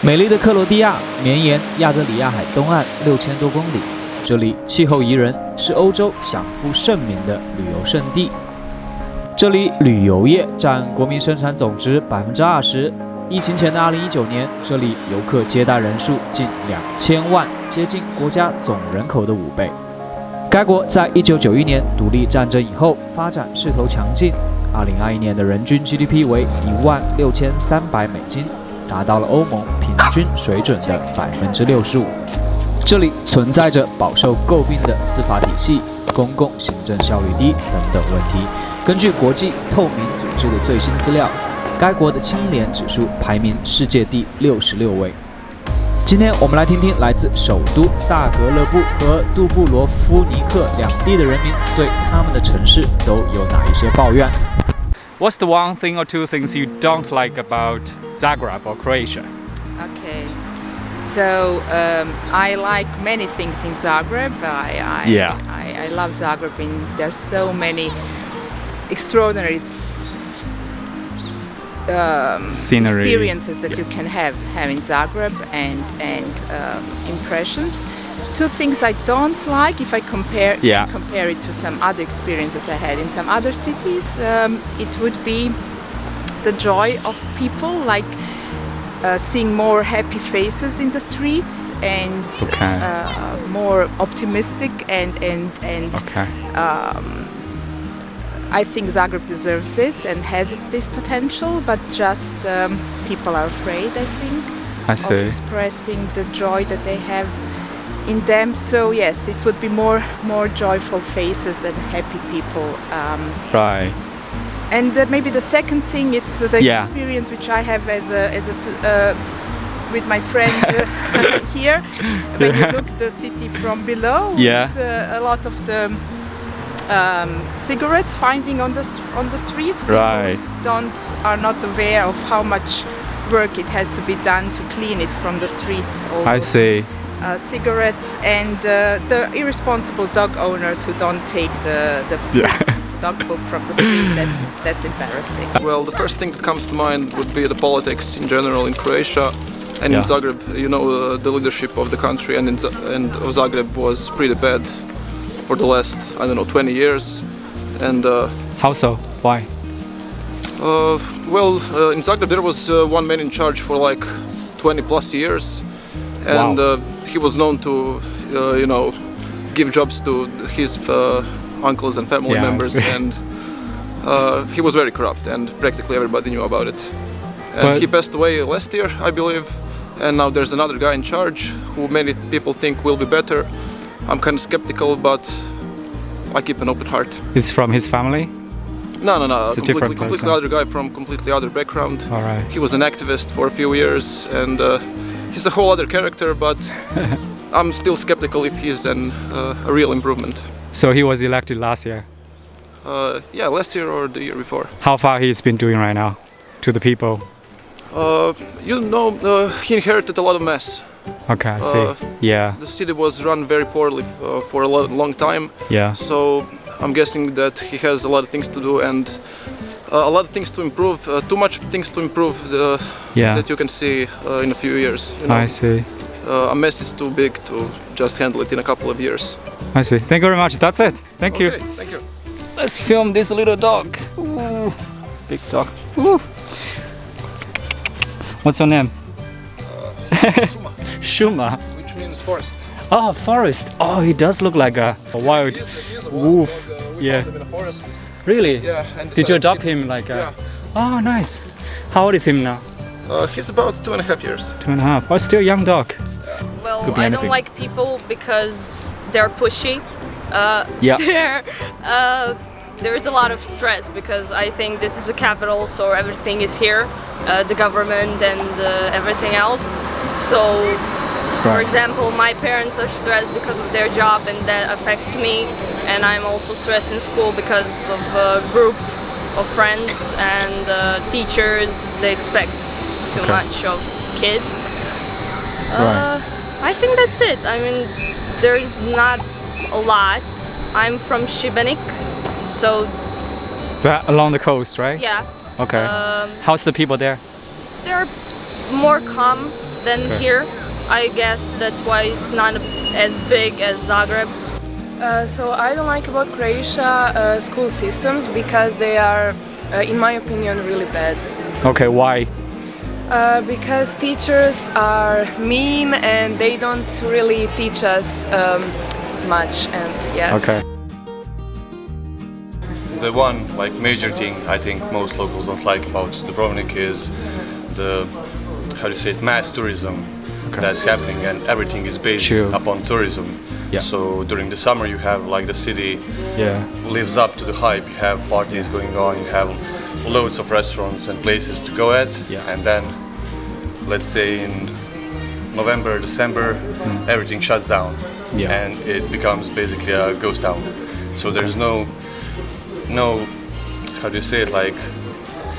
美丽的克罗地亚绵延亚得里亚海东岸6000多公里，这里气候宜人，是欧洲享负盛名的旅游胜地。这里旅游业占国民生产总值20%。疫情前的2019年，这里游客接待人数近2000万，接近国家总人口的5倍。该国在1991年独立战争以后发展势头强劲，2021年的人均 GDP 为16300美金。达到了欧盟平均水准的65%。这里存在着饱受诟病的司法体系、公共行政效率低等等问题。根据国际透明组织的最新资料，该国的清廉指数排名世界第66位。今天我们来听听来自首都萨格勒布和杜布罗夫尼克两地的人民对他们的城市都有哪一些抱怨。What's the one thing or two things you don't like about Zagreb or Croatia? Okay, so I like many things in Zagreb. I love Zagreb. There's so many extraordinary experiences that you can have in Zagreb and impressions. Two things I don't like, if I compare it to some other experiences I had in some other cities, it would be the joy of people, like seeing more happy faces in the streets and more optimistic and I think Zagreb deserves this and has this potential, but just people are afraid, I think, of expressing the joy that they have in them. So yes, it would be more joyful faces and happy people. Right. And maybe the second thing, it's the experience which I have as a with my friend here. When you look the city from below, it's a lot of the cigarettes finding on the streets. Right. People are not aware of how much work it has to be done to clean it from the streets. I see. Cigarettes and the irresponsible dog owners who don't take the dog poop from the street. That's embarrassing. Well, the first thing that comes to mind would be the politics in general in Croatia and in Zagreb. You know, the leadership of the country and of Zagreb was pretty bad for the last 20 years. And how so? Why? In Zagreb there was one man in charge for like 20 plus years, and he was known to give jobs to his uncles and family members, and he was very corrupt, and practically everybody knew about it. And he passed away last year, I believe, and now there's another guy in charge who many people think will be better. I'm kind of skeptical, but I keep an open heart. Is from his family? No. It's a completely other guy from completely other background. All right. He was an activist for a few years, and he's a whole other character, but I'm still skeptical if he's a real improvement. So he was elected last year? Last year or the year before. How far he's been doing right now to the people? He inherited a lot of mess. Okay, I see. The city was run very poorly for a long time. Yeah. So I'm guessing that he has a lot of things to do and a lot of things to improve. Too much things to improve that you can see in a few years. I see. A mess is too big to just handle it in a couple of years. I see. Thank you very much. That's it. Thank you. Thank you. Let's film this little dog. Ooh, big dog. Ooh. What's your name? Shuma. Shuma. Which means forest. Oh, forest. Oh, he does look like a wild wolf. We found him in a forest. Really? Yeah. And did you adopt him like a... Oh, nice. How old is him now? He's about 2.5 years. 2.5. Oh, still a young dog. Well, I don't like people because they're pushy. There's a lot of stress because I think this is a capital, so everything is here, the government and everything else. So, for example, my parents are stressed because of their job and that affects me, and I'm also stressed in school because of a group of friends and teachers. They expect too much of kids. I think that's it. I mean, there's not a lot. I'm from Šibenik, so... That along the coast, right? Yeah. Okay. How's the people there? They're more calm than here. I guess that's why it's not as big as Zagreb. So I don't like about Croatia school systems because they are, in my opinion, really bad. Okay, why? Because teachers are mean and they don't really teach us much, and yes. Okay. The one major thing I think most locals don't like about Dubrovnik is the, how do you say it, mass tourism that's happening, and everything is based upon tourism. Yeah. So during the summer you have the city lives up to the hype, you have parties going on, you have loads of restaurants and places to go at, and then let's say in November, December, everything shuts down and it becomes basically a ghost town. So there's no, how do you say it,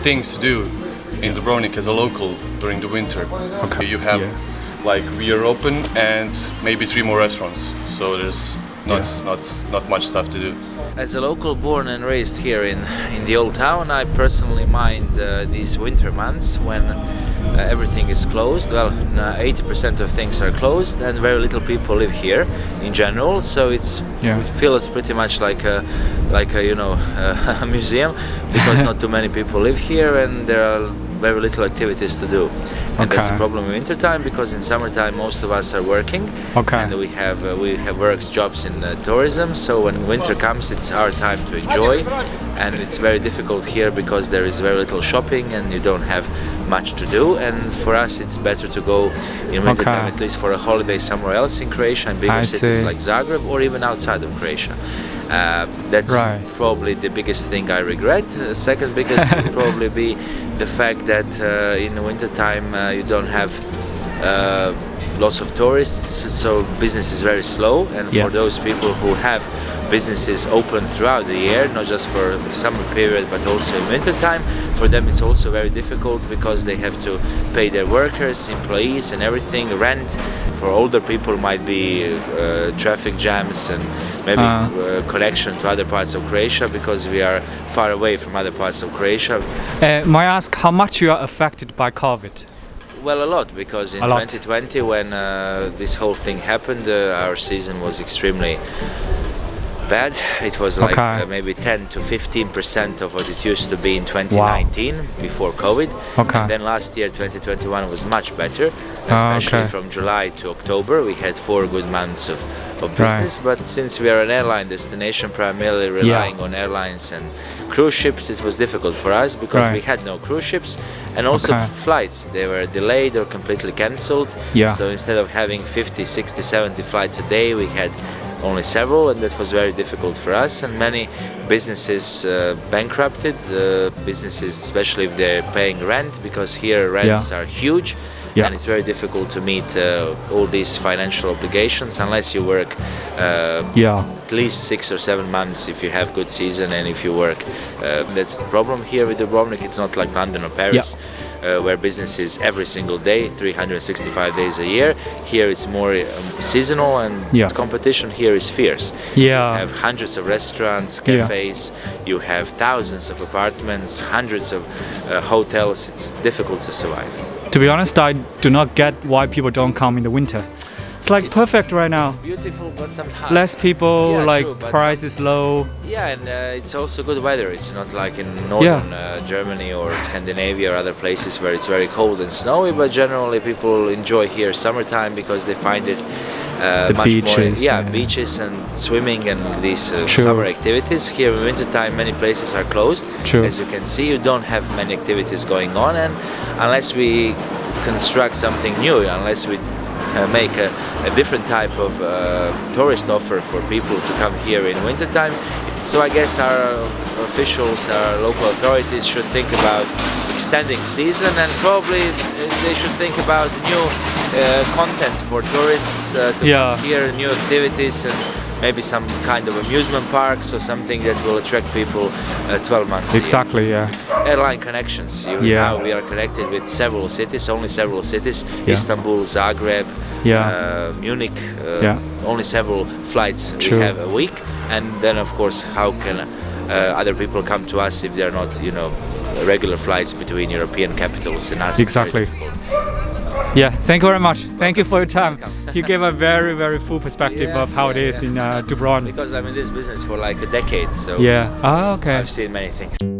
things to do in Dubrovnik as a local during the winter. Okay. You have we are open and maybe 3 more restaurants, so there's not much stuff to do. As a local born and raised here in the old town, I personally mind these winter months when everything is closed. Well, 80% of things are closed and very little people live here in general, so it feels pretty much like a a museum, because not too many people live here and there are very little activities to do. And that's a problem in winter time, because in summertime most of us are working, and we have works, jobs in tourism. So when winter comes, it's our time to enjoy, and it's very difficult here because there is very little shopping and you don't have much to do. And for us, it's better to go in winter time, at least for a holiday, somewhere else in Croatia, in bigger cities like Zagreb, or even outside of Croatia. That's probably the biggest thing I regret. Second biggest would probably be the fact that in the winter time you don't have lots of tourists, so business is very slow, and for those people who have businesses open throughout the year, not just for the summer period but also in winter time, for them it's also very difficult because they have to pay their workers, employees and everything, rent. For older people might be traffic jams and maybe connection to other parts of Croatia, because we are far away from other parts of Croatia. May I ask how much you are affected by COVID? Well, a lot, because in 2020 when this whole thing happened, our season was extremely bad. It was maybe 10 to 15% of what it used to be in 2019 before COVID. And then last year, 2021, was much better, especially from July to October. We had 4 good months of business, but since we are an airline destination primarily relying on airlines and cruise ships, it was difficult for us because we had no cruise ships, and also flights, they were delayed or completely cancelled. So instead of having 50, 60, 70 flights a day, we had only several, and that was very difficult for us, and many businesses bankrupted, businesses especially if they're paying rent, because here rents are huge. And it's very difficult to meet all these financial obligations unless you work at least 6 or 7 months if you have good season and if you work. That's the problem here with Dubrovnik. It's not like London or Paris, where business is every single day, 365 days a year. Here it's more seasonal, and competition here is fierce. You have hundreds of restaurants, cafes, you have thousands of apartments, hundreds of hotels. It's difficult to survive. To be honest, I do not get why people don't come in the winter. It's perfect right now. It's beautiful, but sometimes less people, true, price is low. And it's also good weather. It's not like in northern Germany or Scandinavia or other places where it's very cold and snowy, but generally people enjoy here summertime because they find it much beaches, more beaches and swimming and these summer activities. Here in wintertime many places are closed. As you can see, you don't have many activities going on, and unless we construct something new, unless we make a different type of tourist offer for people to come here in wintertime. So I guess our officials, our local authorities should think about extending season, and probably they should think about new content for tourists to come here, new activities, and maybe some kind of amusement parks or something that will attract people 12 months Exactly, a year. Airline connections. Now we are connected with several cities, only several cities. Istanbul, Zagreb, Munich, only several flights we have a week. And then of course, how can other people come to us if they're not, regular flights between European capitals and us? Exactly. Yeah, thank you very much. Thank you for your time. You gave a very, very full perspective of how it is in Dubrovnik. Because I'm in this business for like a decade, so yeah. Oh, okay. I've seen many things.